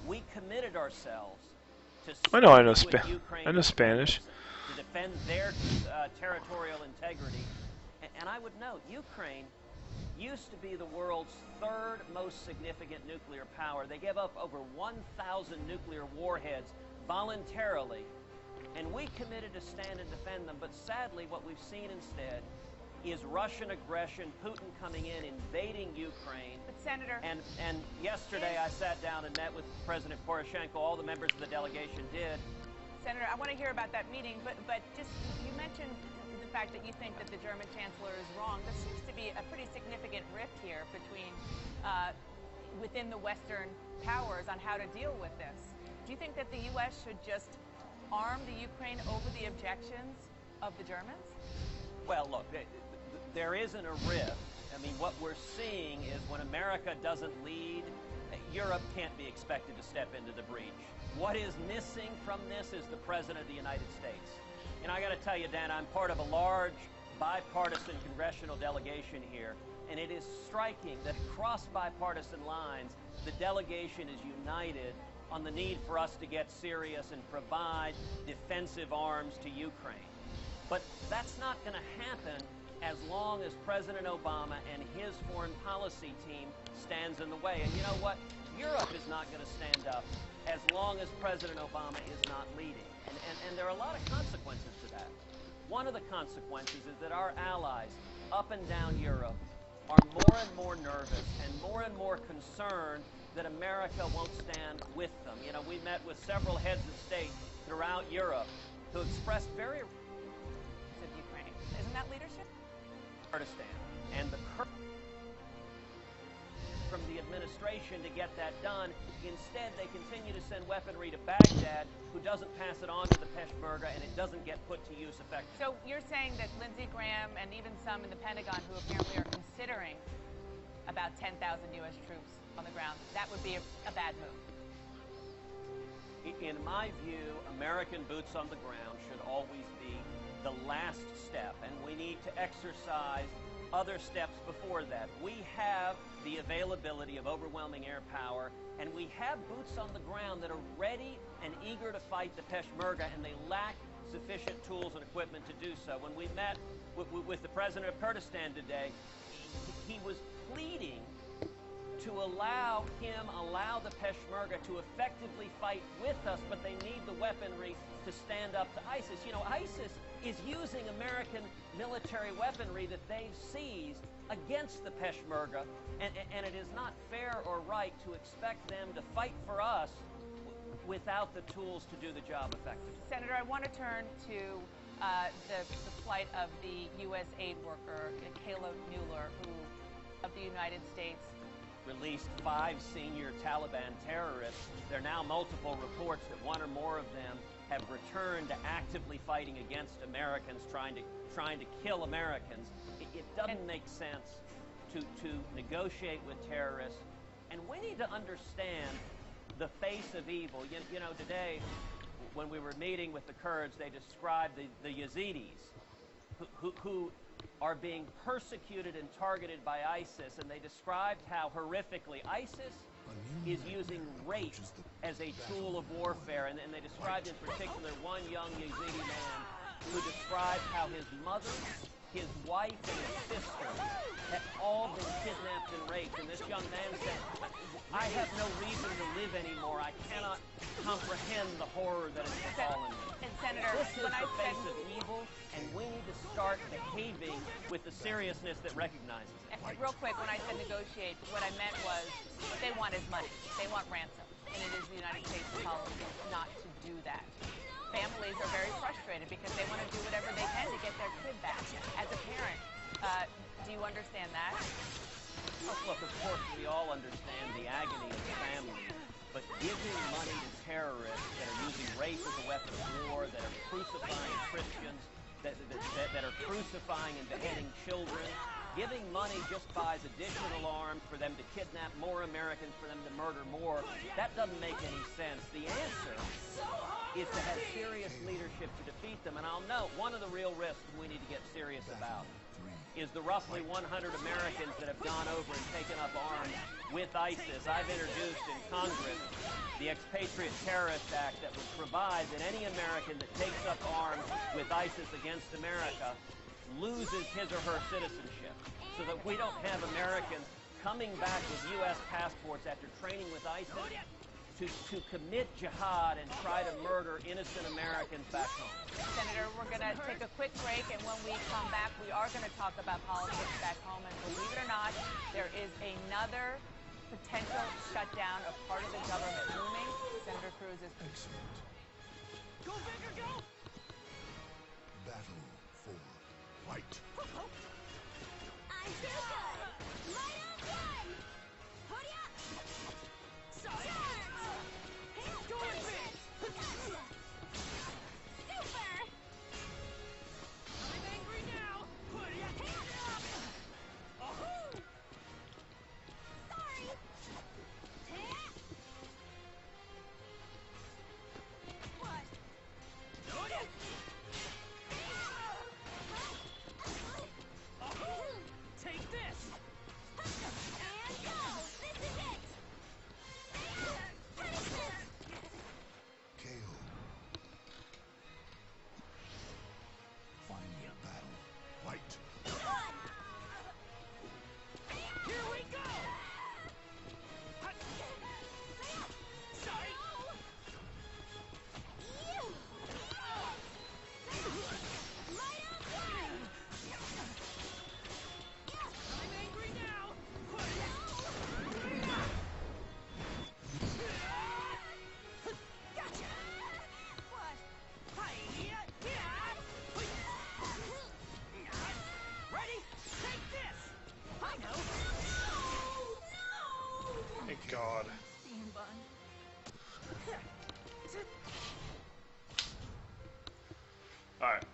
We committed ourselves to I know Ukraine I know Spanish. to defend their territorial integrity. And I would note, Ukraine used to be the world's third most significant nuclear power. They gave up over 1,000 nuclear warheads voluntarily, and we committed to stand and defend them. But sadly, what we've seen instead is Russian aggression, Putin coming in, invading Ukraine. But Senator... And yesterday I sat down and met with President Poroshenko. All the members of the delegation did. Senator, I want to hear about that meeting, but just, you mentioned the fact that you think that the German Chancellor is wrong. There seems to be a pretty significant rift here between, within the Western powers on how to deal with this. Do you think that the U.S. should just arm the Ukraine over the objections of the Germans? Well, look, there isn't a rift. I mean, what we're seeing is when America doesn't lead, Europe can't be expected to step into the breach. What is missing from this is the President of the United States. And I got to tell you, Dan, I'm part of a large bipartisan congressional delegation here, and it is striking that across bipartisan lines, the delegation is united on the need for us to get serious and provide defensive arms to Ukraine. But that's not going to happen as long as President Obama and his foreign policy team stands in the way. And you know what? Europe is not going to stand up as long as President Obama is not leading. And there are a lot of consequences to that. One of the consequences is that our allies up and down Europe are more and more nervous and more concerned that America won't stand with them. You know, we met with several heads of state throughout Europe who expressed very... ...of Ukraine. Isn't that leadership? ...Kurdistan. And the from the administration to get that done. Instead, they continue to send weaponry to Baghdad, who doesn't pass it on to the Peshmerga, and it doesn't get put to use effectively. So you're saying that Lindsey Graham and even some in the Pentagon who apparently are considering about 10,000 U.S. troops on the ground, that would be a bad move? In my view, American boots on the ground should always be the last step, and we need to exercise other steps before that. We have the availability of overwhelming air power, and we have boots on the ground that are ready and eager to fight the Peshmerga, and they lack sufficient tools and equipment to do so. When we met with the president of Kurdistan today, he was pleading to allow the Peshmerga to effectively fight with us, but they need the weaponry to stand up to ISIS. You know, ISIS is using American military weaponry that they've seized against the Peshmerga, and it is not fair or right to expect them to fight for us without the tools to do the job effectively. Senator, I want to turn to the plight of the U.S. aid worker, Kayla Mueller, who, of the United States, released 5 senior Taliban terrorists. There are now multiple reports that one or more of them have returned to actively fighting against Americans, trying to kill Americans. It doesn't make sense to negotiate with terrorists, and we need to understand the face of evil. You know, today, when we were meeting with the Kurds, they described the Yazidis, who are being persecuted and targeted by ISIS, and they described how horrifically ISIS is using rape as a tool of warfare, and they described in particular one young Yazidi man who described how his mother, his wife, and his sister had all been kidnapped and raped, and this young man said, I have no reason to live anymore. I cannot comprehend the horror that has befallen me. And Senator, this is the face of evil, and we need to start behaving with the seriousness that recognizes it. And real quick, when I said negotiate, what I meant was what they want is money. They want ransom, and it is the United States policy not to do that. Families are very frustrated because they want to do whatever they can to get their kid back. As a parent, do you understand that? Look, of course, we all understand the agony of the family, but giving money to terrorists that are using rape as a weapon of war, that are crucifying Christians, that are crucifying and beheading children, giving money just buys additional arms for them to kidnap more Americans, for them to murder more. That doesn't make any sense. The answer is to have serious leadership to defeat them. And I'll note, one of the real risks we need to get serious about is the roughly 100 Americans that have gone over and taken up arms with ISIS. I've introduced in Congress the Expatriate Terrorist Act that would provide that any American that takes up arms with ISIS against America loses his or her citizenship, so that we don't have Americans coming back with U.S. passports after training with ISIS to commit jihad and try to murder innocent Americans back home. Senator, we're going to take a quick break, and when we come back, we are going to talk about politics back home. And believe it or not, there is another potential shutdown of part of the government looming. Senator Cruz is... Excellent. Go big or go! Battle for white. I feel good! Light up one! Hoodie up! Charge! Going big! Super! I'm angry now! Hoodie up! Oh-hoo! Sorry! What? Hoodie! Take this! And go! This is it! Punishment! KO. Final battle. White. Here we go! Sorry! Light up one! I'm angry now! Gotcha! What? Hi-ya! Ready? Take this! I know! No! Thank God. Steam bun. Alright,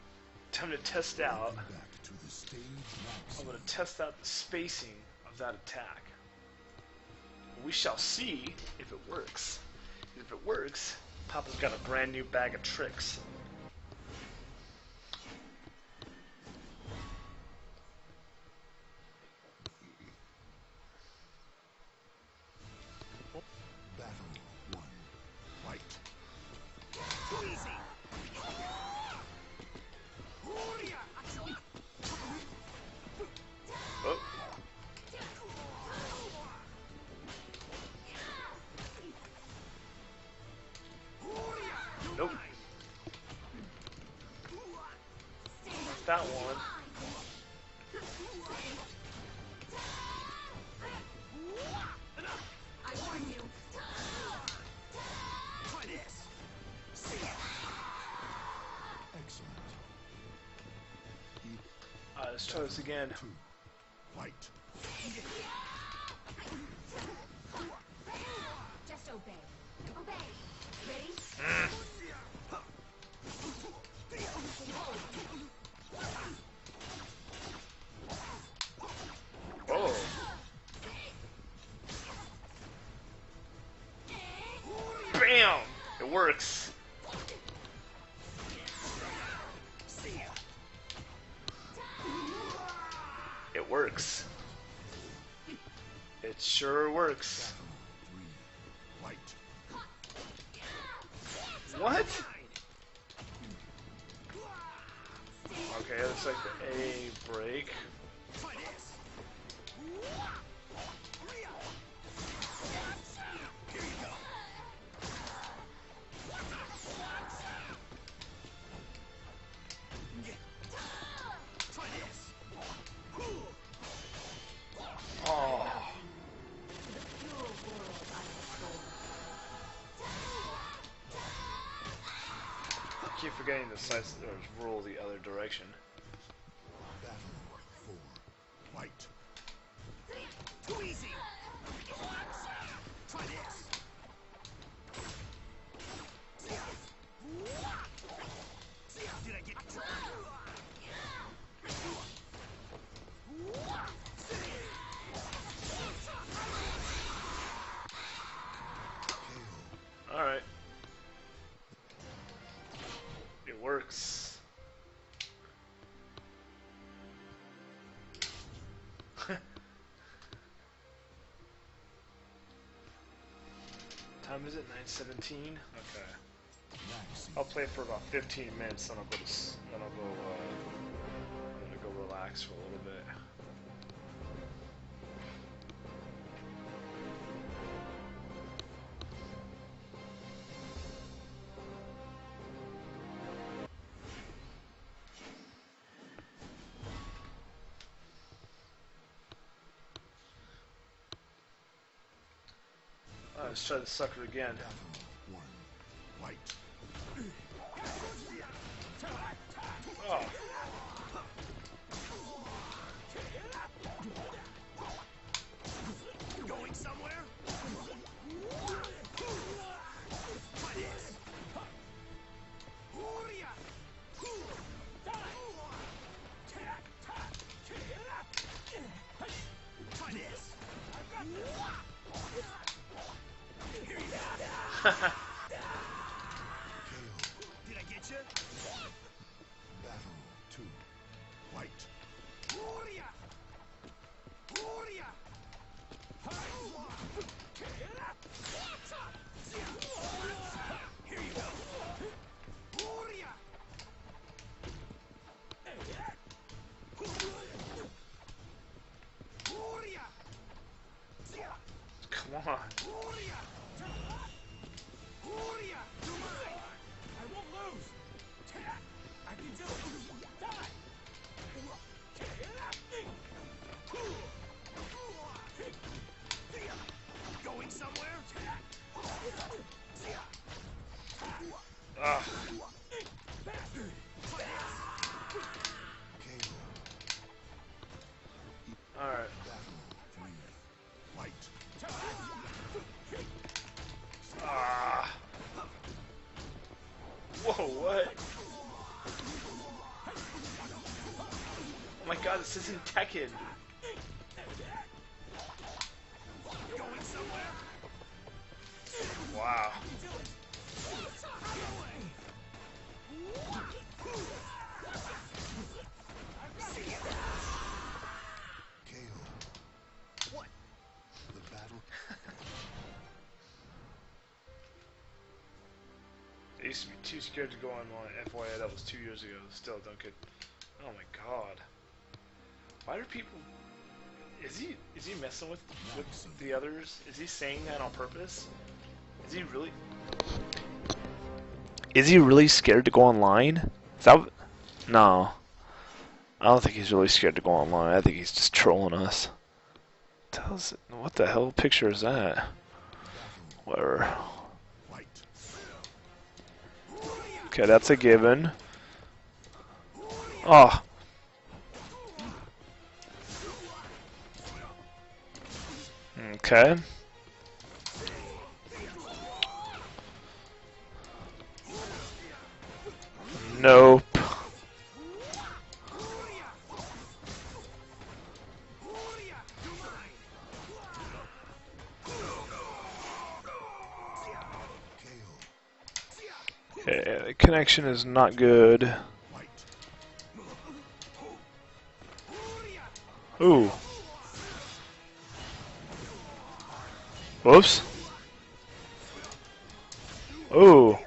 time to test out. Back to the stage max. I'm going to test out the spacing of that attack. We shall see if it works. If it works, Papa's got a brand new bag of tricks. Battle one. White. Too easy! Oh, nope. Not that one. I warn you. Try this. See ya. Excellent. Alright, let's try this again. Two. White. Just obey. Obey. Ready? Oh, bam! It works. It works. It sure works. Battle three. White. What? Okay, looks like the A break. Try this. Here you go. Try this. Oh, I keep forgetting to slice or roll the other direction. Battle four. White. Too easy. Try this. Did I get you? KO. Alright. It works. time is it? 9:17. Okay. Magazine. I'll play for about 15 minutes, then I'll go to then I'll go. I'm gonna go relax for a little bit. Let's try the sucker again. Battle 1. White. Oh. Going somewhere? Try this. Try this. Here you go. Did I get you? Battle 2. White. Here you go. Come on. You're mine. I won't lose. I can do it. Die. Going somewhere? Ah. KO. All right. Battle 3. White. Ah. Whoa, what? Oh my god, this isn't Tekken. Going somewhere? Wow. KO. What? The battle. I used to be too scared to go online. FYI, that was 2 years ago. Still, don't get. Oh my god. Why do people? Is he messing with the others? Is he saying that on purpose? Is he really? Is he really scared to go online? Is that? No. I don't think he's really scared to go online. I think he's just trolling us. What the hell picture is that? Whatever. White. Okay, that's a given. Oh. Okay. Nope. Okay, the connection is not good. Ooh. Whoops. Ooh.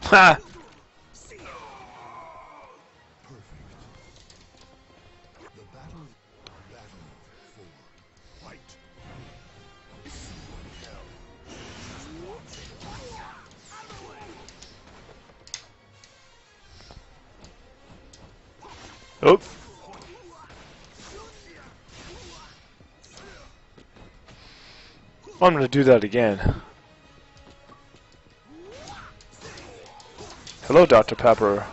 Ha! The battle 4. White. Oh. I'm gonna do that again. Hello, Dr. Pepper.